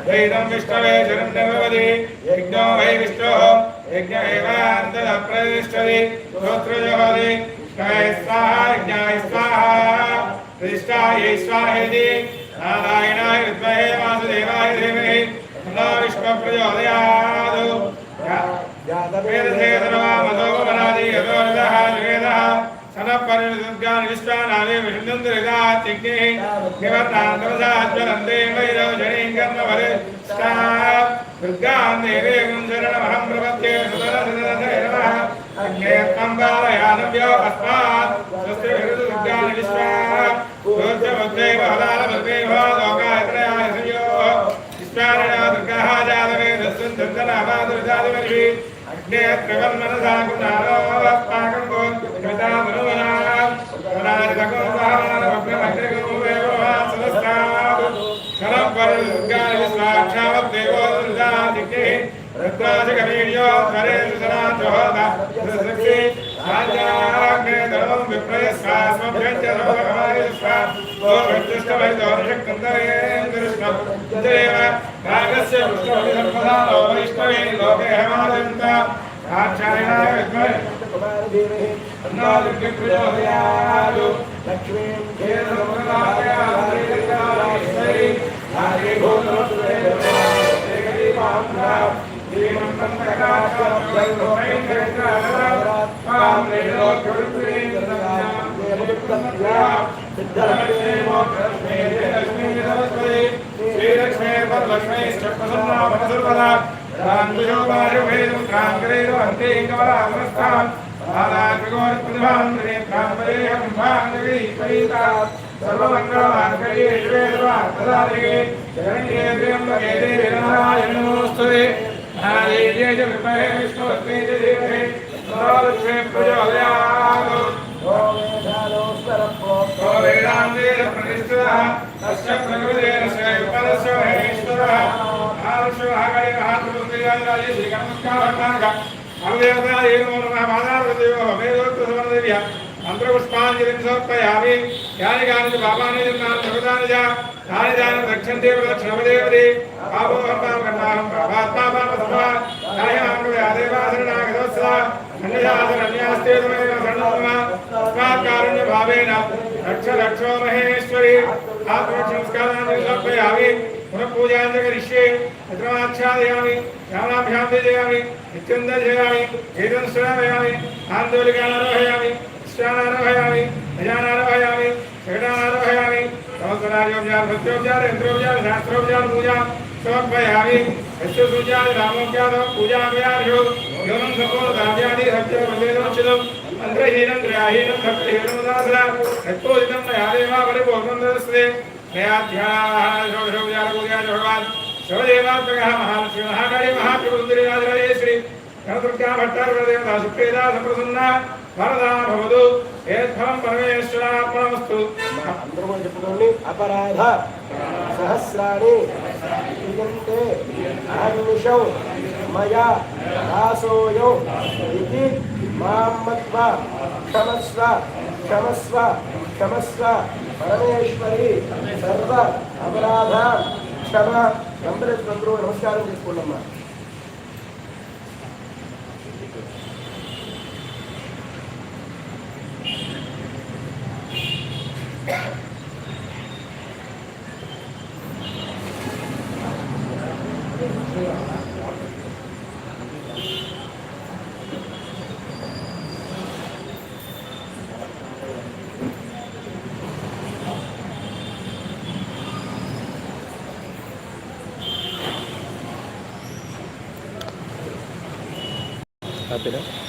वेदं विष्णवे शरणं भवति यज्ञो वै विष्णुः यज्ञ एवान्तःप्रतिष्ठति स्तोत्रजोति विष्णवे स्वाहा यज्ञाय स्वाहा प्रतिष्ठायै स्वाहेति नारायणाय विद्महे वासुदेवाय धीमहि तन्नो विष्णुः प्रचोदयात् वेदसे सर्वमसोपमनादि यतोऽर्थः वेदः सनपरिदुर्गान् विश्वानादि विष्णुन्द्रिदात्यग्निः निवर्तान्तवसाज्वलन्ते वैरवजनीं कर्मफलिष्ठा दुर्गां देवीं शरणमहं प्रपद्ये सुतरसुतरसे नमः अग्ने त्वं पालयानव्यो अस्मात् स्वस्ति दुर्गान् विश्वा ऊर्जमुद्रेव हलालमुद्रेव लोकायत्रयाय संयोः विश्वारणा दुर्गाः जातवे दस्सुन्दन्दनाभादुर्जातवर्षि अग्ने त्रिवर्मनसा कुणारो अस्माकं गोत्रिता मनुवनां वनादितकोपहारवग्नमग्निगोवेव वासुदस्तात् शरपरदुर्गान् विश्वाक्षावद्देवो दुर्गादिग्निः रत्नादिकवीर्यो धरे सुसनाचोहता सुसृक्षि राजाग्ने धर्मं विप्रयस्वा स्वभ्यञ्च सर्वभगवानिस्वा गोविष्टमैदोषकन्दरेन्द्रष्णदेव रागस्य पृष्ठवलिसर्वधा वैष्णवे लोके हमादन्ता आचार्याय विद्महे कुमारधीमहि तन्नो दुर्गप्रचोदयात् लक्ष्मीं खेदसमुद्रालयाधीरकालाश्वरी आगे भूतोत्तरेवदेवदीपां देवं मंत्रपुष्पांजलिं समर्पयामि यानि कानि पापानि जन्मानि सर्वदानि च तानि तानि रक्षन्ते प्रदक्षिणपदेवदे पापोऽहं पापकर्माहं पापात्मा पापसमः न्यायमाङ्गयादेवासरणागतवत्सला अन्यशासनन्यास्ते तमेव शरणं तस्मात् कारुण्यभावेन रक्ष रक्षो महेश्वरी आत्मरक्षणस्कारान् समर्पयामि पुनः पूजां च करिष्ये चित्रमाच्छादयामि श्यामाभ्यां पूजयामि नित्यं दर्शयामि एतं श्रावयामि आन्दोलिकानारोहयामि श्यानारोहयामि भजानारोहयामि शकटानारोहयामि समस्तराजोपचार भक्त्योपचार यन्त्रोपचार शास्त्रोपचार पूजा समर्पयामि यस्य सूच्यादि रामोपचार पूजामयार्यो योनं सपोदाव्यादि सत्यवदेनोचितं मन्त्रहीनं त्रयाहीनं भक्तिहीनं दासरा यत्पोदितं मया देवा परिपूर्णं ददस्ते मयाध्याः षोडशोपचार पूजा भगवान् सर्वदेवात्मकः महालक्ष्मी महाकाली महात्रिपुरसुन्दरी श्री कनदुर्गा भट्टारदेवता सुप्रेदा सप्रसन्ना वरदा भवतु यत्फलं परमेश्वरार्पणमस्तु అందరూ చెప్పుకోండి అపరాధ సహస్రాణి క్రియంతే అహర్నిశౌ మయా దాసోయో ఇతి మామత్వ క్షమస్వ క్షమస్వ క్షమస్వ పరమేశ్వరి సర్వ అపరాధ క్షమ అందరూ నమస్కారం చేసుకోండమ్మా. Happy